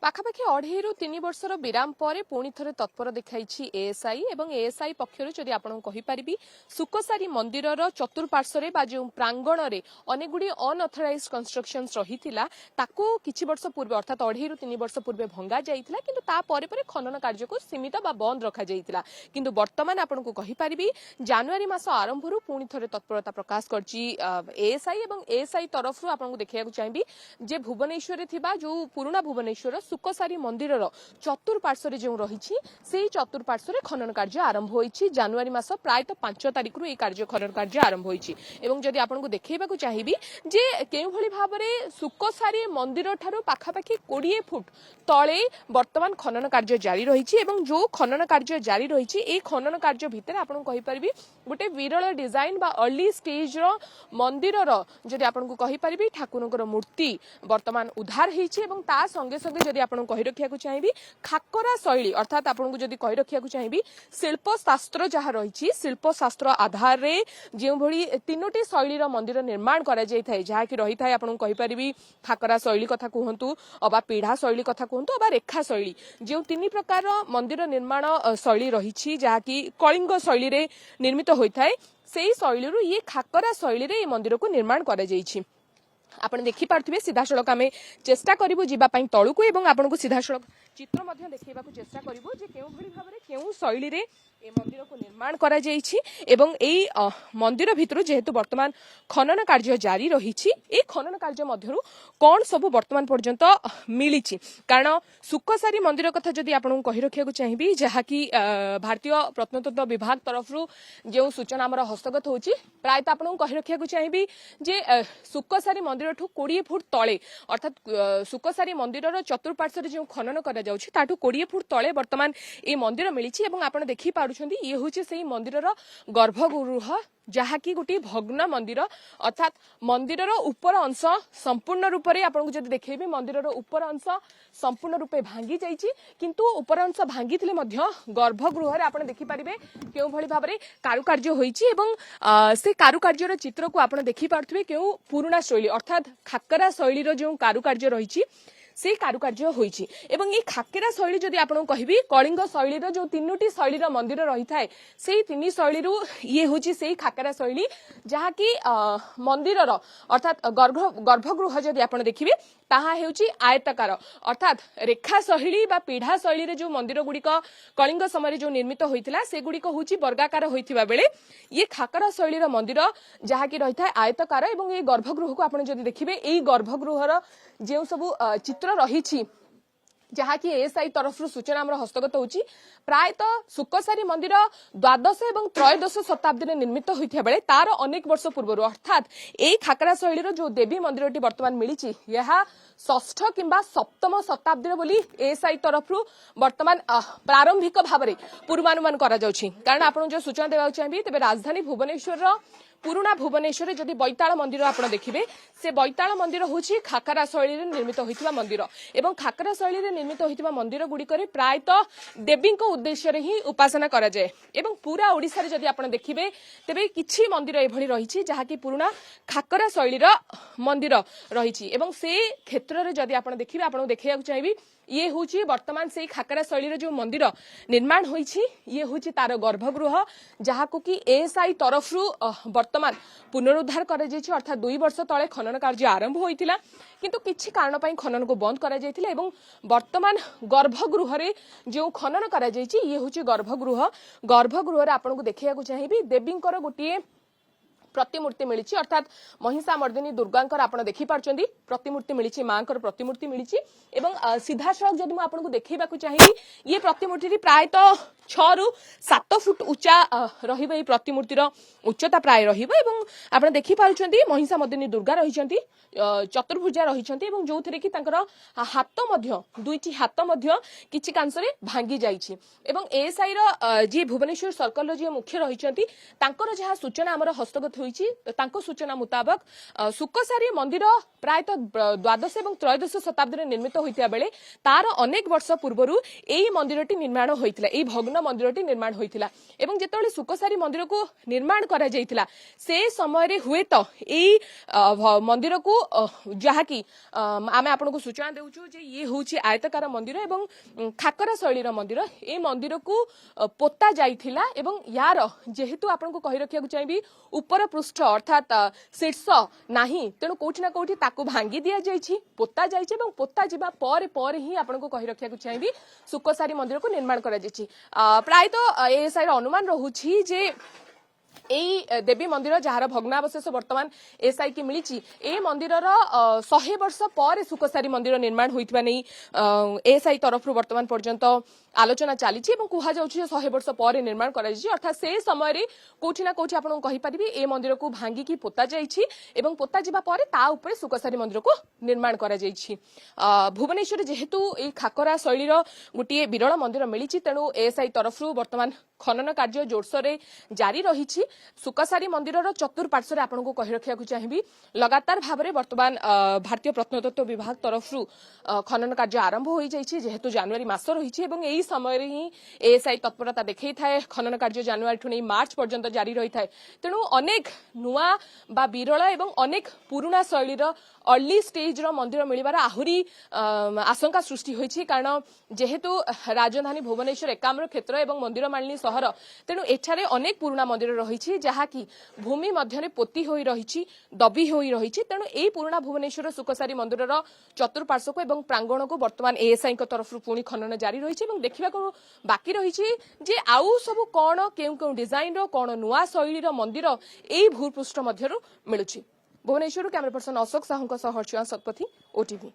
पाखापाखि 2.5 ରୁ 3 ବର୍ଷର ବିରାମ ପରେ ପୁଣି ଥରେ ତତ୍ପର ଦେଖାଇଛି ଏଏସଆଇ ଏବଂ ଏଏସଆଇ ପକ୍ଷରୁ ଯଦି ଆପଣଙ୍କୁ କହିପାରିବି ସୁକସାରୀ ମନ୍ଦିରର ଚତୁର୍ପାର୍ଶ୍ୱରେ ବା ଯେଉଁ ପ୍ରାଙ୍ଗଣରେ ଅନେକଗୁଡ଼ିଏ ଅନଅଥରାଇଜ୍ କନଷ୍ଟ୍ରକ୍ସନ୍ସ ରହିଥିଲା ତାକୁ କିଛି ବର୍ଷ ପୂର୍ବେ ଅର୍ଥାତ୍ 2.5 ରୁ 3 ବର୍ଷ ପୂର୍ବେ ଭଙ୍ଗା ଯାଇଥିଲା କିନ୍ତୁ ତାପରେ ପରେ ଖନନ କାର୍ଯ୍ୟକୁ ସୀମିତ ବା ବନ୍ଦ ରଖାଯାଇଥିଲା କିନ୍ତୁ ବର୍ତ୍ତମାନ ଆପଣଙ୍କୁ କହିପାରିବି ଜାନୁଆରୀ ମାସ ଆରମ୍ଭରୁ ପୁଣି ଥରେ ତତ୍ପରତା ପ୍ରକାଶ କରିଛି ଏଏସଆଇ ଏବଂ ଏଏସଆଇ ତରଫରୁ ଆପଣଙ୍କୁ ଦେଖିବାକୁ ଚାହିଁବି ଯେ ଭୁବନେଶ୍ୱରରେ ଥିବା ଯେଉଁ ପୁରୁଣା ଭୁବନେଶ୍ୱର ସୁକସାରୀ ମନ୍ଦିରର ଚତୁର୍ପାର୍ଶ୍ୱରେ ଯେଉଁ ରହିଛି ସେହି ଚତୁର୍ପାର୍ଶ୍ୱରେ ଖନନ କାର୍ଯ୍ୟ ଆରମ୍ଭ ହୋଇଛି ଜାନୁଆରୀ ମାସ ପ୍ରାୟତଃ 5 ତାରିଖରୁ ଏହି ଖନନ କାର୍ଯ୍ୟ ଆରମ୍ଭ ହୋଇଛି ଏବଂ ଯଦି ଆପଣଙ୍କୁ ଦେଖେଇବାକୁ ଚାହିଁବି ଯେ କେଉଁଭଳି ଭାବରେ ସୁକସାରୀ ମନ୍ଦିର ଠାରୁ ପାଖାପାଖି 20 ଫୁଟ ତଳେ ବର୍ତ୍ତମାନ ଖନନ କାର୍ଯ୍ୟ ଜାରି ରହିଛି ଏବଂ ଯେଉଁ ଖନନ କାର୍ଯ୍ୟ ଜାରି ରହିଛି ଏହି ଖନନ କାର୍ଯ୍ୟ ଭିତରେ ଆପଣଙ୍କୁ କହିପାରିବି ଗୋଟେ ବିରଳ ଡିଜାଇନ ବା अर्ली स्टेज रो मंदिरर जदि आपनको कहि परिबी ठाकुरଙ୍କର मूर्ति वर्तमान उद्धार हेछि एवं ता संगे संगे जदि आपनको कहि रखिया को चाहिबी खाकरा शैली अर्थात आपनको जदि कहि रखिया को चाहिबी शिल्प शास्त्र जहा रहिछि शिल्प शास्त्र आधार रे जे भଳି तीनोटी शैली रो मंदिर निर्माण करा जाय थाय जहा कि रहि थाय आपनको कहि परिबी खाकरा शैली कथा कहंतु अबा पीढ़ा शैली कथा कहंतु अबा रेखा शैली जे तीन प्रकार मंदिर निर्माण शैली रहिछि जहा कि कलिंग शैली रे निर्मित होय थाय सेही शैली रु ये खाकरा शैली रे मंदिर को निर्माण करा जायछि आपण देखि पारथिबे सीधा सड़क आमे चेष्टा करिवु जिबा पई तळुकु एवं आपनको सीधा सड़क चित्र मध्य देखैबाकू चेष्टा करिवु जे केउ भली भाबरे केउ शैली रे ए मंदिर को निर्माण करा जायछि एवं एई मंदिर भितरु जेहेतु वर्तमान खनन कार्य जारी रहिछि ए खनन कार्य मध्यरु कोन सब वर्तमान पर्यंत मिलिछि कारण सुकसारी मंदिर कथा जदि आपन कहि रखिया को चाहिबी जहा कि भारतीय प्रत्नतत्व विभाग तरफरु जे सूचना हमर हस्तगत होछि प्रायतः आपन कहि रखिया को चाहिबी जे सुकसारी मंदिर ठु 20 फुट तळे अर्थात सुकसारी मंदिरर चतुर्पार्श्वरे जे खनन करा जाउछि ताठु 20 फुट तळे वर्तमान ए मंदिर मिलिछि एवं आपन देखि पारुछन्ती ये होछि सेही मंदिरर गर्भगृह जहा कि गोटे भग्न मंदिर अर्थात मंदिरर ऊपर अंश संपूर्ण रूप से आपको जब देखेबे मंदिरर ऊपर अंश संपूर्ण रूपे भांगी जाइछि किंतु ऊपर अंश भांगी थिले मध्य गर्भगृह रे आपण देखि परिबे केउ भली भाबरे कारुकार्य होइछि एवं से कारुकार्यर चित्र को आपण देखि पारथबे केउ पुराना शैली अर्थात खाकरा शैलीर जो कारुकार्य रहिछि से कारुकार्य होइछि एवं ये खाकेरा शैली जदि आपन कहिबी कलिंग शैलीर जो तीनोटी शैलीर मंदिर रही थाए सेही तीन शैलीरु ये होछि सेही खाकेरा शैली जहा कि मंदिरर अर्थात गर्भगृह जदि आपन देखिबे ताहा हेउछि आयताकार अर्थात रेखा शैली बा पीढ़ा शैली रे जो मंदिर गुड़िक कलिंग समय जो निर्मित होइतिला से गुड़िक होछि वर्गाकार होइथिबा बेले ये खाकरा शैलीर मंदिर जहा कि रही थाए आयताकार एवं ये गर्भगृह को आपन जदि देखिबे एई गर्भगृहर जे सब चित्र रही जहा कि एएसआई तरफ सूचना हमर हस्तगत होछि प्रायतः सुकसारी मंदिर द्वादश एवं त्रयोदश शताब्दी निर्मित होइथिया बेले तार अनेक वर्ष पूर्व अर्थात एई खाकरा शैलीर जो देवी मंदिरटी वर्तमान मिलिछि यहा षष्ठ किंबा सप्तम शताब्दी बोली एएसआई तरफ वर्तमान प्रारंभिक भाव पूर्वानुमान करा जाउछि कारण आपण जो सूचना देबा चाहिबी तबे राजधानी भुवनेश्वर पुराना भुवनेश्वर जदि बैताल मंदिर आपन देखिबे से बैताल मंदिर होछि खाकरा शैली रे निर्मित होइथिबा मंदिर एवं खाकरा शैली रे निर्मित होइथिबा मंदिर गुड़िकरे प्रायतः देवी को उद्देश्य रे ही उपासना करा जाय एवं पूरा ओडिसा रे जदि आपन देखिबे तबे किछि मंदिर एभली रहिछि जहा कि पुराना खाकरा शैली रा मंदिर रहिछि एवं से क्षेत्र रे जदि आपन देखिबे आपन देखैया चाहिबी ये होछि वर्तमान से खाकरा शैली रे जो मंदिर निर्माण होइछि ये होछि तार गर्भगृह जहा को कि एएसआई तरफ वर्तमान पुनरुद्धार करा जायछि अर्थात 2 वर्ष तळे खनन कार्य आरंभ होइतिला किंतु किछि कारण पई खनन को बंद करा जायतिला एवं वर्तमान गर्भगृह रे जो खनन करा जायछि ये होछि गर्भगृह रे आपन को देखैया को चाहिबी देवींकर गोटिए प्रतिमूर्ति मिली अर्थात महिषा मर्दिनी दुर्गांकर आपण देखि पारचंदी प्रतिमूर्ति मिली मांकर प्रतिमूर्ति मिली एवं सीधा सड़क जदि मु आपन को देखैबा को चाहिबी ये प्रतिमूर्ति प्रायतः 6 ରୁ 7 फुट उच्चा रहिबो ए प्रतिमूर्तिर उच्चता प्राय रहिबो एवं आपण देखि पारुचंदी महिषा मर्दिनी दुर्गा रहिचंती चतुर्भुजा रहिचंती एवं जोथरे कि तांकर हाथ मध्य दुईटी हाथ मध्य किछि कांसरे भांगी जाइछि एवं एएसआई रो जे भुवनेश्वर सर्कल रो जे मुख्य रहिचंती तांकर जहा सूचना हमर हस्तगत होईची तांको सूचना मुताबक सुकसारी मंदिर प्रायतः द्वादश एवं त्रयोदश शताब्दी निर्मित होइतिया बेले तार अनेक वर्ष पूर्वरु एई मंदिरटी निर्माण होइतिला एई भग्न मंदिरटी निर्माण होइतिला एवं जेतेबेले सुकसारी मंदिर को निर्माण करा जाइतिला से समय रे हुए तो एई मंदिर को जहाकी आमे आपनको सूचना देउछु जे ये होउची आयताकार मंदिर एवं खाकरा शैलीर मंदिर ए मंदिर को पोता जाइथिला एवं यार जेहेतु आपनको कहि रखिया को चाहिबी ऊपर पृष्ठ अर्थात शीर्ष नाही तेणु कोठी ना कोठी ताको भांगी दिया जाइछि पोता जाइछि एवं पोता जिबा पर ही आपनको कहि रखिया को चाहिबी सुकसारी मंदिर को निर्माण करा जाइछि प्राय तो एएसआई रो अनुमान रहुछि जे एई देवी मंदिर जार भग्नावशेष वर्तमान एसआई की मिली ए मंदिर 100 वर्ष पर सुकसारी मंदिर निर्माण होइतबा नै एसआई तरफ वर्तमान पर्यंत आलोचना चली कह जा 100 वर्ष पर निर्माण कर अर्थात से समय कोठी ना कोठी आपन कहि परिबी ए मंदिर को भांगी की पोता जाइछि एवं पोता जिबा पर ता ऊपर सुकसारी मंदिर को निर्माण करा जाइछि भुवनेश्वर जेहेतु ए खाकरा शैलीर गोटे विरल मंदिर मिली तेणु एएसआई तरफ वर्तमान खनन कार्य जोरसोर जारी रही सुकसारी मंदिर चतुर्पार्श्व आपन को कहि रखिया चाहिए लगातार भाव में वर्तमान भारतीय प्रत्नतत्व विभाग तरफ खनन कार्य आरंभ हो जाइए जेहेतु जनवरी मास रही समय ही एएसआई तत्परता देखई थाए खनन कार्य जनवरी ठू मार्च पर्यंत जारी रही थाए तेणु अनेक नुआ बा विरल एवं अनेक पुराना शैलीर अर्ली स्टेज रो मंदिर मिलबार आहुरी आशंका सृष्टि होइछि कारण जेहेतु राजधानी भुवनेश्वर एकाम्र क्षेत्र एवं मंदिर मालिनी सहर तेणु एठारे अनेक पुराना मंदिर रही जहाँकि भूमि मध्य पोती होई रही दबी होई रही तेणु एई पुराना भुवनेश्वर सुकसारी मंदिर चतुर्पार्श्व को एवं प्रांगण को वर्तमान एएसआई तरफ पुणी खनन जारी रही देखा बाकी रही जे आउ सब कौन केउ डिजाइन रो कौन नुआ शैलीर मंदिर एई भूपृष्ठ मध्यरु मिलुछि Bhubaneswar camera person Ashok Sahu Harshiya Satpathy OTV.